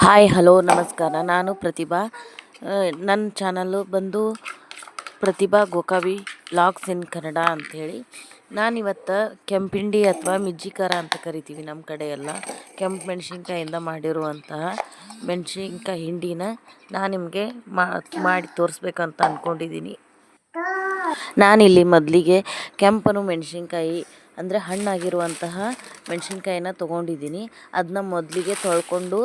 Hi hello ನಮಸ್ಕಾರ. ನಾನು ಪ್ರತಿಭಾ. ನನ್ನ ಚಾನಲ್ಲು ಬಂದು ಪ್ರತಿಭಾ ಗೋಕಾವಿ ವ್ಲಾಗ್ಸ್ ಇನ್ ಕನ್ನಡ ಅಂಥೇಳಿ. ನಾನಿವತ್ತು ಕೆಂಪಿಂಡಿ ಅಥವಾ ಮಿಜ್ಜಿ ಖಾರ ಅಂತ ಕರಿತೀವಿ ನಮ್ಮ ಕಡೆ ಎಲ್ಲ. ಕೆಂಪು ಮೆಣಸಿನ್ಕಾಯಿಂದ ಮಾಡಿರುವಂತಹ ಮೆಣಸಿನ್ಕಾಯಿ ಹಿಂಡಿನ ನಾನು ನಿಮಗೆ ಮಾಡಿ ತೋರಿಸ್ಬೇಕಂತ ಅಂದ್ಕೊಂಡಿದ್ದೀನಿ. ನಾನಿಲ್ಲಿ ಮೊದಲಿಗೆ ಕೆಂಪನು ಮೆಣಸಿನ್ಕಾಯಿ ಅಂದರೆ ಹಣ್ಣಾಗಿರುವಂತಹ ಮೆಣಸಿನ್ಕಾಯಿನ ತೊಗೊಂಡಿದ್ದೀನಿ. ಅದನ್ನ ಮೊದಲಿಗೆ ತೊಳ್ಕೊಂಡು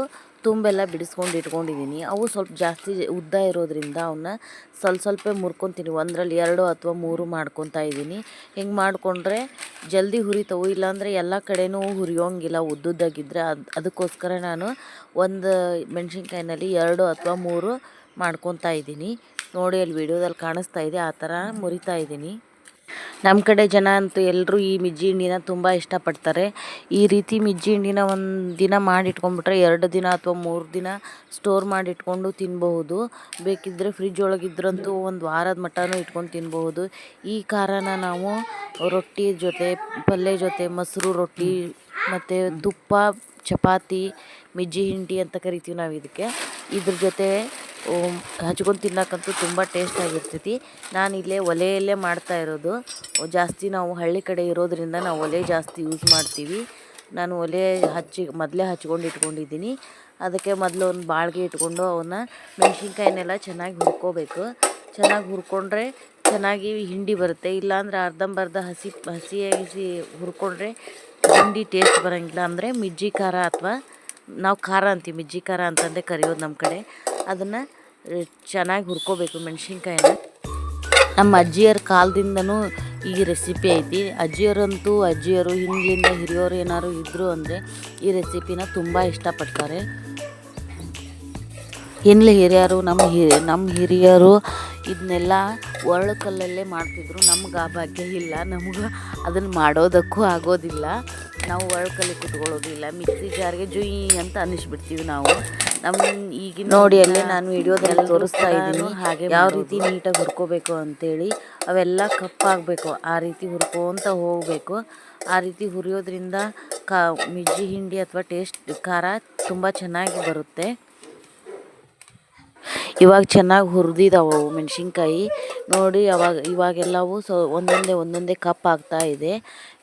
ತುಂಬೆಲ್ಲ ಬಿಡಿಸ್ಕೊಂಡು ಇಟ್ಕೊಂಡಿದ್ದೀನಿ. ಅವು ಸ್ವಲ್ಪ ಜಾಸ್ತಿ ಉದ್ದ ಇರೋದ್ರಿಂದ ಅವನ್ನ ಸ್ವಲ್ಪ ಮುರ್ಕೊತೀನಿ. ಒಂದರಲ್ಲಿ 2 ಅಥವಾ 3 ಮಾಡ್ಕೊತಾ ಇದ್ದೀನಿ. ಹಿಂಗೆ ಮಾಡಿಕೊಂಡ್ರೆ ಜಲ್ದಿ ಹುರಿತವು, ಇಲ್ಲಾಂದರೆ ಎಲ್ಲ ಕಡೆನೂ ಹುರಿಯೋಂಗಿಲ್ಲ ಉದ್ದುದ್ದಾಗಿದ್ದರೆ. ಅದಕ್ಕೋಸ್ಕರ ನಾನು ಒಂದು ಮೆಣಸಿನ್ಕಾಯಿನಲ್ಲಿ 2 ಅಥವಾ 3 ಮಾಡ್ಕೊತಾ ಇದ್ದೀನಿ. ನೋಡಿ ಅಲ್ಲಿ ವಿಡಿಯೋದಲ್ಲಿ ಕಾಣಿಸ್ತಾ ಇದೆ, ಆ ಥರ ಮುರಿತಾ ಇದ್ದೀನಿ. ನಮ್ಮ ಕಡೆ ಜನ ಅಂತೂ ಎಲ್ಲರೂ ಈ ಮಿಜ್ಜಿ ಹಿಂಡಿನ ತುಂಬ ಇಷ್ಟಪಡ್ತಾರೆ. ಈ ರೀತಿ ಮಿಜ್ಜಿ ಹಿಂಡಿನ ಒಂದು ದಿನ ಮಾಡಿಟ್ಕೊಂಡ್ಬಿಟ್ರೆ 2 ದಿನ ಅಥವಾ 3 ದಿನ ಸ್ಟೋರ್ ಮಾಡಿಟ್ಕೊಂಡು ತಿನ್ಬಹುದು. ಬೇಕಿದ್ದರೆ ಫ್ರಿಜ್ ಒಳಗಿದ್ರಂತೂ ಒಂದು ವಾರದ ಮಟ್ಟನೂ ಇಟ್ಕೊಂಡು ತಿನ್ಬಹುದು. ಈ ಖಾರನ ನಾವು ರೊಟ್ಟಿ ಜೊತೆ, ಪಲ್ಯ ಜೊತೆ, ಮೊಸರು ರೊಟ್ಟಿ ಮತ್ತು ತುಪ್ಪ, ಚಪಾತಿ, ಮಿಜ್ಜಿ ಹಿಂಡಿ ಅಂತ ಕರಿತೀವಿ ನಾವು ಇದಕ್ಕೆ. ಇದ್ರ ಜೊತೆ ಹಚ್ಕೊಂಡು ತಿನ್ನೋಕ್ಕಂತೂ ತುಂಬ ಟೇಸ್ಟಾಗಿರ್ತೈತಿ. ನಾನಿಲ್ಲೇ ಒಲೆಯಲ್ಲೇ ಮಾಡ್ತಾ ಇರೋದು. ಜಾಸ್ತಿ ನಾವು ಹಳ್ಳಿ ಕಡೆ ಇರೋದ್ರಿಂದ ನಾವು ಒಲೆ ಜಾಸ್ತಿ ಯೂಸ್ ಮಾಡ್ತೀವಿ. ನಾನು ಒಲೆ ಮೊದಲೇ ಹಚ್ಕೊಂಡು ಇಟ್ಕೊಂಡಿದ್ದೀನಿ. ಅದಕ್ಕೆ ಮೊದಲು ಒಂದು ಬಾಳಿಗೆ ಇಟ್ಕೊಂಡು ಅವನ್ನ ಮೆಣಸಿನ್ಕಾಯಿನೆಲ್ಲ ಚೆನ್ನಾಗಿ ಹುರ್ಕೋಬೇಕು. ಚೆನ್ನಾಗಿ ಹುರ್ಕೊಂಡ್ರೆ ಚೆನ್ನಾಗಿ ಹಿಂಡಿ ಬರುತ್ತೆ. ಇಲ್ಲಾಂದರೆ ಅರ್ಧಂಬರ್ಧ ಹಸಿಯಾಗಿಸಿ ಹುರ್ಕೊಂಡ್ರೆ ಹಿಂಡಿ ಟೇಸ್ಟ್ ಬರೋಂಗಿಲ್ಲ. ಅಂದರೆ ಮಿಜ್ಜಿ ಖಾರ ಅಥವಾ ನಾವು ಖಾರ ಅಂತೀವಿ, ಮಿಜ್ಜಿ ಖಾರ ಅಂತಂದೇ ಕರೆಯೋದು ನಮ್ಮ ಕಡೆ. ಅದನ್ನು ಚೆನ್ನಾಗಿ ಹುರ್ಕೋಬೇಕು ಮೆಣಸಿನ್ಕಾಯಿನ. ನಮ್ಮ ಅಜ್ಜಿಯರ ಕಾಲದಿಂದನೂ ಈ ರೆಸಿಪಿ ಐತಿ. ಅಜ್ಜಿಯರು ಹಿಂದಿನಿಂದ ಹಿರಿಯೋರು ಏನಾದ್ರು ಇದ್ದರು ಅಂದರೆ ಈ ರೆಸಿಪಿನ ತುಂಬ ಇಷ್ಟಪಡ್ತಾರೆ. ಹಿರಿಯರು ನಮ್ಮ ಹಿರಿಯರು ಇದನ್ನೆಲ್ಲ ಒರಳು ಕಲ್ಲಲ್ಲೇ ಮಾಡ್ತಿದ್ರು. ನಮ್ಗೆ ಆ ಭಾಗ್ಯ ಇಲ್ಲ, ನಮ್ಗೆ ಅದನ್ನು ಮಾಡೋದಕ್ಕೂ ಆಗೋದಿಲ್ಲ. ನಾವು ಒರಳು ಕಲ್ಲಿಗೆ ಕುತ್ಕೊಳ್ಳೋದಿಲ್ಲ. ಮಿಕ್ಸಿ ಜಾರ್ಗೆ ಜುಯ್ ಅಂತ ಅನ್ನಿಸ್ಬಿಡ್ತೀವಿ ನಾವು. ಈಗಿನ ನೋಡಿ ಅಲ್ಲೇ ನಾನು ವಿಡಿಯೋದಲ್ಲಿ ತೋರಿಸ್ತಾ ಇದ್ದೀನಿ ಹಾಗೆ ಯಾವ ರೀತಿ ನೀಟಾಗಿ ಹುರ್ಕೋಬೇಕು ಅಂತೇಳಿ. ಅವೆಲ್ಲ ಕಪ್ಪಾಗಬೇಕು, ಆ ರೀತಿ ಹುರ್ಕೋಂತ ಹೋಗಬೇಕು. ಆ ರೀತಿ ಹುರಿಯೋದ್ರಿಂದ ಮಿಜ್ಜಿ ಹಿಂಡಿ ಅಥವಾ ಖಾರ ತುಂಬ ಚೆನ್ನಾಗಿ ಬರುತ್ತೆ. ಇವಾಗ ಚೆನ್ನಾಗಿ ಹುರಿದಿದ್ದಾವೆ ಮೆಣಸಿನ್ಕಾಯಿ ನೋಡಿ. ಇವಾಗೆಲ್ಲವೂ ಒಂದೊಂದೇ ಕಪ್ ಆಗ್ತಾ ಇದೆ.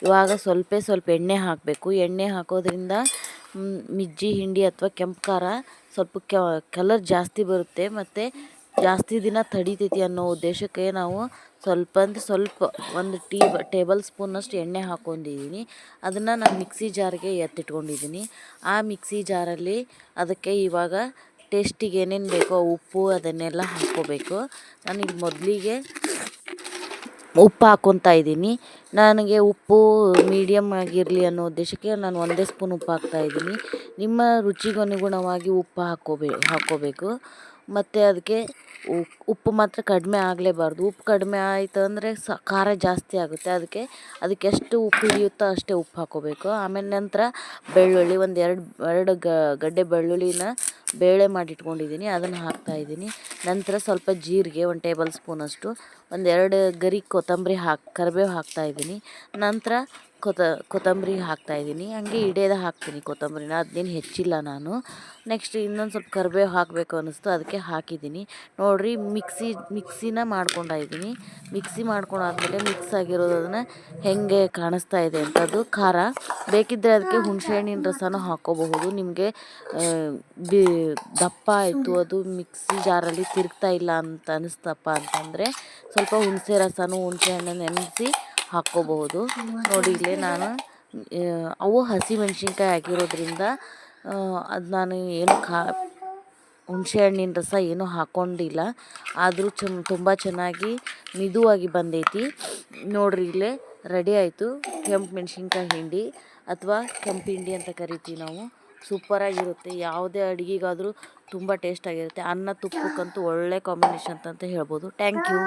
ಇವಾಗ ಸ್ವಲ್ಪ ಎಣ್ಣೆ ಹಾಕಬೇಕು. ಎಣ್ಣೆ ಹಾಕೋದ್ರಿಂದ ಮಿಜ್ಜಿ ಹಿಂಡಿ ಅಥವಾ ಕೆಂಪು ಖಾರ ಸ್ವಲ್ಪ ಕಲರ್ ಜಾಸ್ತಿ ಬರುತ್ತೆ ಮತ್ತು ಜಾಸ್ತಿ ದಿನ ತಡಿತೈತಿ ಅನ್ನೋ ಉದ್ದೇಶಕ್ಕೆ ನಾವು ಸ್ವಲ್ಪ ಒಂದು ಟೇಬಲ್ ಸ್ಪೂನಷ್ಟು ಎಣ್ಣೆ ಹಾಕ್ಕೊಂಡಿದ್ದೀನಿ. ಅದನ್ನು ನಾನು ಮಿಕ್ಸಿ ಜಾರ್ಗೆ ಎತ್ತಿಟ್ಕೊಂಡಿದ್ದೀನಿ. ಆ ಮಿಕ್ಸಿ ಜಾರಲ್ಲಿ ಅದಕ್ಕೆ ಇವಾಗ ಟೇಸ್ಟಿಗೆ ಏನೇನು ಬೇಕೋ ಉಪ್ಪು ಅದನ್ನೆಲ್ಲ ಹಾಕ್ಕೋಬೇಕು. ನಾನಿಲ್ಲಿ ಮೊದಲಿಗೆ ಉಪ್ಪು ಹಾಕ್ಕೊತಾ ಇದ್ದೀನಿ. ನನಗೆ ಉಪ್ಪು ಮೀಡಿಯಮ್ ಆಗಿರಲಿ ಅನ್ನೋ ಉದ್ದೇಶಕ್ಕೆ ನಾನು 1 ಸ್ಪೂನ್ ಉಪ್ಪು ಹಾಕ್ತಾಯಿದ್ದೀನಿ. ನಿಮ್ಮ ರುಚಿಗನುಗುಣವಾಗಿ ಉಪ್ಪು ಹಾಕ್ಕೋಬೇಕು. ಮತ್ತು ಅದಕ್ಕೆ ಉಪ್ಪು ಮಾತ್ರ ಕಡಿಮೆ ಆಗಲೇಬಾರ್ದು. ಉಪ್ಪು ಕಡಿಮೆ ಆಯಿತು ಅಂದರೆ ಖಾರ ಜಾಸ್ತಿ ಆಗುತ್ತೆ. ಅದಕ್ಕೆ ಎಷ್ಟು ಉಪ್ಪು ಹಿಡಿಯುತ್ತೋ ಅಷ್ಟೇ ಉಪ್ಪು ಹಾಕ್ಕೋಬೇಕು. ಆಮೇಲೆ ನಂತರ ಬೆಳ್ಳುಳ್ಳಿ ಎರಡು ಗಡ್ಡೆ ಬೆಳ್ಳುಳ್ಳಿನ ಬೇಳೆ ಮಾಡಿಟ್ಕೊಂಡಿದ್ದೀನಿ, ಅದನ್ನು ಹಾಕ್ತಾಯಿದ್ದೀನಿ. ನಂತರ ಸ್ವಲ್ಪ ಜೀರಿಗೆ 1 ಟೇಬಲ್ ಸ್ಪೂನಷ್ಟು, 2 ಗರಿ ಕರಿಬೇವು ಹಾಕ್ತಾಯಿದ್ದೀನಿ. ನಂತರ ಕೊತ್ತಂಬರಿ ಹಾಕ್ತಾಯಿದ್ದೀನಿ. ಹಂಗೆ ಇಡೇದ ಹಾಕ್ತೀನಿ ಕೊತ್ತಂಬರಿನ, ಅದನ್ನೇನು ಹೆಚ್ಚಿಲ್ಲ ನಾನು. ನೆಕ್ಸ್ಟ್ ಇನ್ನೊಂದು ಸ್ವಲ್ಪ ಕರಿಬೇವು ಹಾಕಬೇಕು ಅನ್ನಿಸ್ತು, ಅದಕ್ಕೆ ಹಾಕಿದ್ದೀನಿ. ನೋಡಿರಿ ಮಿಕ್ಸಿನ ಮಾಡ್ಕೊಂಡಿದ್ದೀನಿ. ಮಿಕ್ಸಿ ಮಾಡ್ಕೊಂಡಾದ್ಮೇಲೆ ಮಿಕ್ಸ್ ಆಗಿರೋದನ್ನು ಹೇಗೆ ಕಾಣಿಸ್ತಾ ಇದೆ ಅಂತ ಅದು ಖಾರ. ಬೇಕಿದ್ದರೆ ಅದಕ್ಕೆ ಹುಣಸೆಹಣ್ಣಿನ ರಸನೂ ಹಾಕ್ಕೋಬಹುದು. ನಿಮಗೆ ದಪ್ಪ ಆಯಿತು, ಅದು ಮಿಕ್ಸಿ ಜಾರಲ್ಲಿ ತಿರುಗ್ತಾ ಇಲ್ಲ ಅಂತ ಅನಿಸ್ತಪ್ಪ ಅಂತಂದರೆ ಸ್ವಲ್ಪ ಹುಣಸೆ ಹಣ್ಣನ್ನು ನೆನೆಸಿ ಹಾಕ್ಕೋಬಹುದು. ನೋಡಿ ಇಲ್ಲೇ ನಾನು ಅವು ಹಸಿ ಮೆಣಸಿನ್ಕಾಯಿ ಆಗಿರೋದ್ರಿಂದ ಅದು ನಾನು ಏನು ಹುಣಸೆ ಹಣ್ಣಿನ ರಸ ಏನೂ ಹಾಕ್ಕೊಂಡಿಲ್ಲ. ಆದರೂ ತುಂಬ ಚೆನ್ನಾಗಿ ಮಿದುವಾಗಿ ಬಂದೈತಿ. ನೋಡಿರಿ ಇಲ್ಲೇ ರೆಡಿ ಆಯಿತು ಕೆಂಪು ಮೆಣಸಿನ್ಕಾಯಿ ಹಿಂಡಿ ಅಥವಾ ಕೆಂಪು ಹಿಂಡಿ ಅಂತ ಕರಿತೀವಿ ನಾವು. ಸೂಪರಾಗಿರುತ್ತೆ. ಯಾವುದೇ ಅಡುಗೆಗಾದರೂ ತುಂಬ ಟೇಸ್ಟಾಗಿರುತ್ತೆ. ಅನ್ನ ತುಪ್ಪಕ್ಕಂತೂ ಒಳ್ಳೆ ಕಾಂಬಿನೇಷನ್ ಅಂತ ಹೇಳ್ಬೋದು. Thank you.